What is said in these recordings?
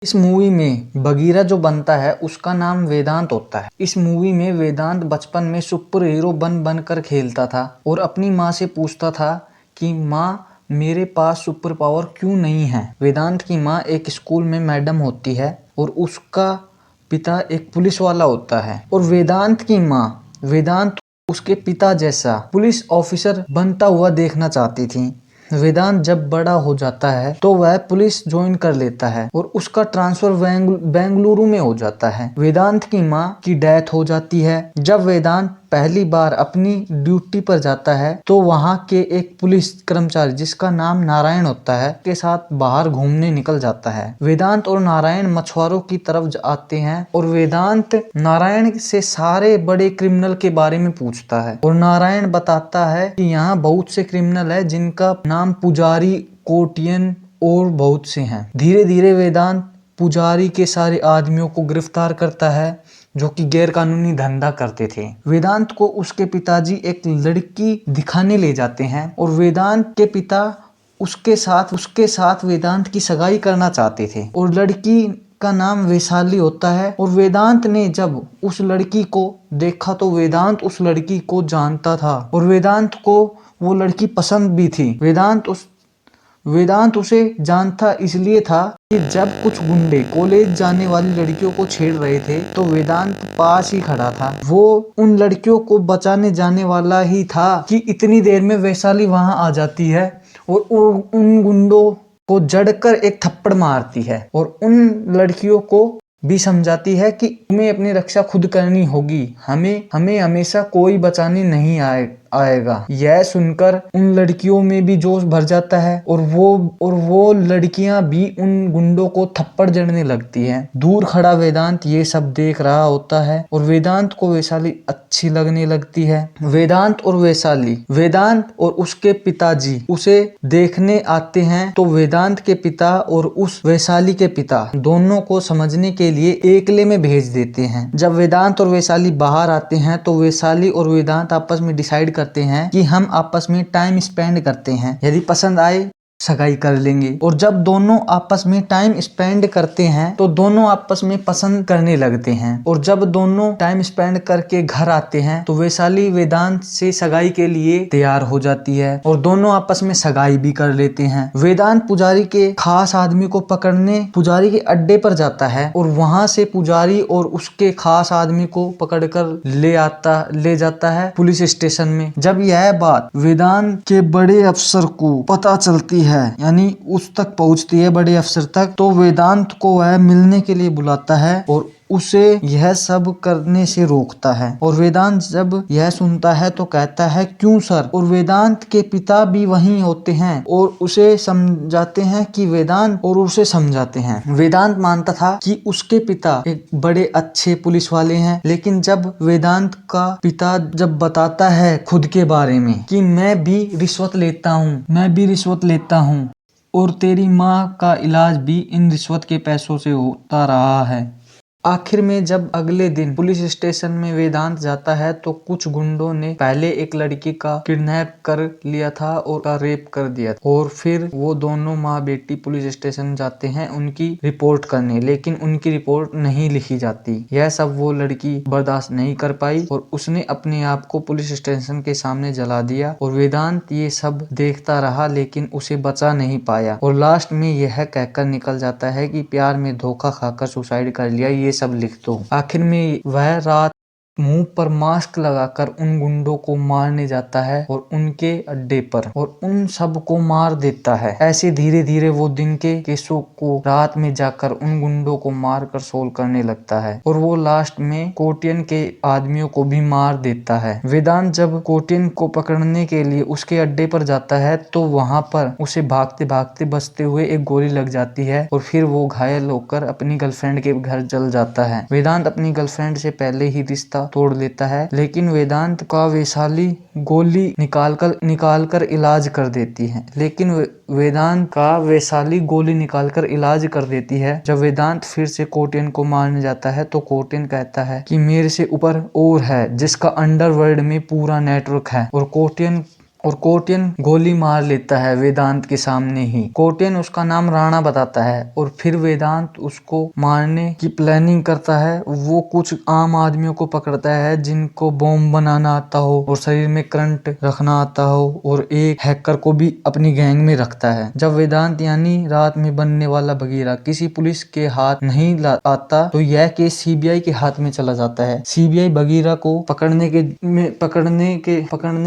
इस मूवी में बगीरा जो बनता है उसका नाम वेदांत होता है। इस मूवी में वेदांत बचपन में सुपर हीरो बन कर खेलता था और अपनी माँ से पूछता था कि माँ मेरे पास सुपर पावर क्यों नहीं है। वेदांत की माँ एक स्कूल में मैडम होती है और उसका पिता एक पुलिस वाला होता है और वेदांत की माँ वेदांत उसके पिता जैसा पुलिस ऑफिसर बनता हुआ देखना चाहती थी। वेदांत जब बड़ा हो जाता है तो वह पुलिस ज्वाइन कर लेता है और उसका ट्रांसफर बेंगलुरु में हो जाता है। वेदांत की माँ की डेथ हो जाती है। जब वेदांत पहली बार अपनी ड्यूटी पर जाता है तो वहाँ के एक पुलिस कर्मचारी जिसका नाम नारायण होता है के साथ बाहर घूमने निकल जाता है। वेदांत और नारायण मछुआरों की तरफ आते हैं और वेदांत नारायण से सारे बड़े क्रिमिनल के बारे में पूछता है और नारायण बताता है कि यहाँ बहुत से क्रिमिनल है जिनका नाम पुजारी, कोटियन और बहुत से हैं। धीरे धीरे वेदांत पुजारी के सारे आदमियों को गिरफ्तार करता है जो कि गैर कानूनी धंधा करते थे। वेदांत को उसके पिताजी एक लड़की दिखाने ले जाते हैं और वेदांत के पिता उसके साथ वेदांत की सगाई करना चाहते थे और लड़की का नाम वैशाली होता है। और वेदांत ने जब उस लड़की को देखा तो वेदांत उस लड़की को जानता था और वेदांत को वो लड़की पसंद भी थी। वेदांत उसे जानता इसलिए था कि जब कुछ गुंडे कॉलेज जाने वाली लड़कियों को छेड़ रहे थे तो वेदांत पास ही खड़ा था। वो उन लड़कियों को बचाने जाने वाला ही था कि इतनी देर में वैशाली वहां आ जाती है और उन गुंडों को जड़कर एक थप्पड़ मारती है और उन लड़कियों को भी समझाती है कि तुम्हें अपनी रक्षा खुद करनी होगी, हमें हमेशा कोई बचाने नहीं आएगा। यह सुनकर उन लड़कियों में भी जोश भर जाता है और वो लड़कियां भी उन गुंडों को थप्पड़ जड़ने लगती हैं। दूर खड़ा वेदांत ये सब देख रहा होता है और वेदांत को वैशाली अच्छी लगने लगती है। वेदांत और उसके पिताजी उसे देखने आते हैं तो वेदांत के पिता और उस वैशाली के पिता दोनों को समझने के लिए एकले में भेज देते हैं। जब वेदांत और वैशाली बाहर आते हैं तो वैशाली और वेदांत आपस में डिसाइड करते हैं कि हम आपस में टाइम स्पेंड करते हैं, यदि पसंद आए सगाई कर लेंगे। और जब दोनों आपस में टाइम स्पेंड करते हैं तो दोनों आपस में पसंद करने लगते हैं और जब दोनों टाइम स्पेंड करके घर आते हैं तो वैशाली वेदांत से सगाई के लिए तैयार हो जाती है और दोनों आपस में सगाई भी कर लेते हैं। वेदांत पुजारी के खास आदमी को पकड़ने पुजारी के अड्डे पर जाता है और वहां से पुजारी और उसके खास आदमी को पकड़कर ले जाता है पुलिस स्टेशन में। जब यह बात वेदांत के बड़े अफसर को पता चलती है यानी उस तक पहुंचती है बड़े अफसर तक, तो वेदांत को वह मिलने के लिए बुलाता है और उसे यह सब करने से रोकता है। और वेदांत जब यह सुनता है तो कहता है क्यों सर। और वेदांत के पिता भी वहीं होते हैं और उसे समझाते हैं। वेदांत मानता था कि उसके पिता एक बड़े अच्छे पुलिस वाले हैं, लेकिन जब वेदांत का पिता जब बताता है खुद के बारे में कि मैं भी रिश्वत लेता हूँ और तेरी माँ का इलाज भी इन रिश्वत के पैसों से होता रहा है। आखिर में जब अगले दिन पुलिस स्टेशन में वेदांत जाता है तो कुछ गुंडों ने पहले एक लड़की का किडनैप कर लिया था और उसका रेप कर दिया था और फिर वो दोनों माँ बेटी पुलिस स्टेशन जाते हैं उनकी रिपोर्ट करने, लेकिन उनकी रिपोर्ट नहीं लिखी जाती। यह सब वो लड़की बर्दाश्त नहीं कर पाई और उसने अपने आप को पुलिस स्टेशन के सामने जला दिया और वेदांत ये सब देखता रहा लेकिन उसे बचा नहीं पाया और लास्ट में यह कहकर निकल जाता है कि प्यार में धोखा खाकर सुसाइड कर लिया, ये सब लिख दो। आखिर में वह रात मुंह पर मास्क लगाकर उन गुंडों को मारने जाता है और उनके अड्डे पर और उन सब को मार देता है। ऐसे धीरे धीरे वो दिन के केसों को रात में जाकर उन गुंडों को मार कर सोल्व करने लगता है और वो लास्ट में कोटियन के आदमियों को भी मार देता है। वेदांत जब कोटियन को पकड़ने के लिए उसके अड्डे पर जाता है तो वहां पर उसे भागते भागते बचते हुए एक गोली लग जाती है और फिर वो घायल होकर अपनी गर्लफ्रेंड के घर चल जाता है। वेदांत अपनी गर्लफ्रेंड से पहले ही रिश्ता तोड़ लेता है, लेकिन वेदांत का वैशाली गोली निकालकर इलाज कर देती है। जब वेदांत फिर से कोटियन को मारने जाता है तो कोटियन कहता है कि मेरे से ऊपर और है जिसका अंडरवर्ल्ड में पूरा नेटवर्क है और कोटियन और कोटियन गोली मार लेता है वेदांत के सामने ही। कोटियन उसका नाम राणा बताता है और फिर वेदांत उसको मारने की प्लानिंग करता है। वो कुछ आम आदमियों को पकड़ता है जिनको बॉम्ब बनाना आता हो और शरीर में करंट रखना आता हो, और एक हैकर को भी अपनी गैंग में रखता है। जब वेदांत यानी रात में बनने वाला बगीरा किसी पुलिस के हाथ नहीं आता तो यह केस सीबीआई के हाथ में चला जाता है। सीबीआई बगीरा को पकड़ने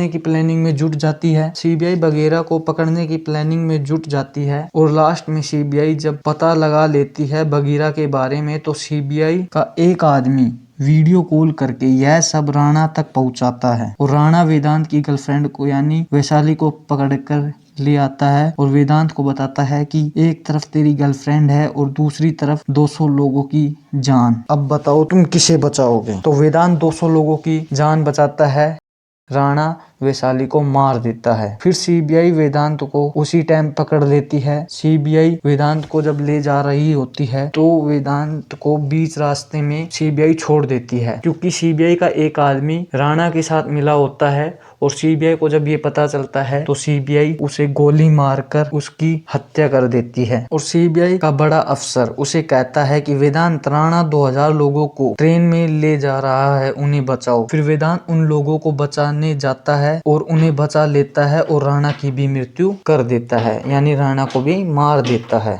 की प्लानिंग में जुट जाती है। सीबीआई बगीरा को पकड़ने की प्लानिंग में जुट जाती है और लास्ट में सीबीआई जब पता लगा लेती है बगीरा के बारे में तो सीबीआई का एक आदमी वीडियो कॉल करके यह सब राणा तक पहुंचाता है और राणा वेदांत की गर्लफ्रेंड को यानी वैशाली को पकड़कर ले आता है और वेदांत को बताता है कि एक तरफ तेरी गर्लफ्रेंड है और दूसरी तरफ 200 लोगों की जान। अब बताओ तुम किसे बचाओगे? तो वेदांत 200 लोगों की जान बचाता है। राणा वैशाली को मार देता है। फिर सीबीआई वेदांत को उसी टाइम पकड़ लेती है। सीबीआई वेदांत को जब ले जा रही होती है तो वेदांत को बीच रास्ते में सीबीआई छोड़ देती है, क्योंकि सीबीआई का एक आदमी राणा के साथ मिला होता है और सीबीआई को जब ये पता चलता है तो सीबीआई उसे गोली मारकर उसकी हत्या कर देती है। और सीबीआई का बड़ा अफसर उसे कहता है कि वेदांत, राणा 2000 लोगों को ट्रेन में ले जा रहा है, उन्हें बचाओ। फिर वेदांत उन लोगों को बचाने जाता है और उन्हें बचा लेता है और राणा की भी मृत्यु कर देता है, यानी राणा को भी मार देता है।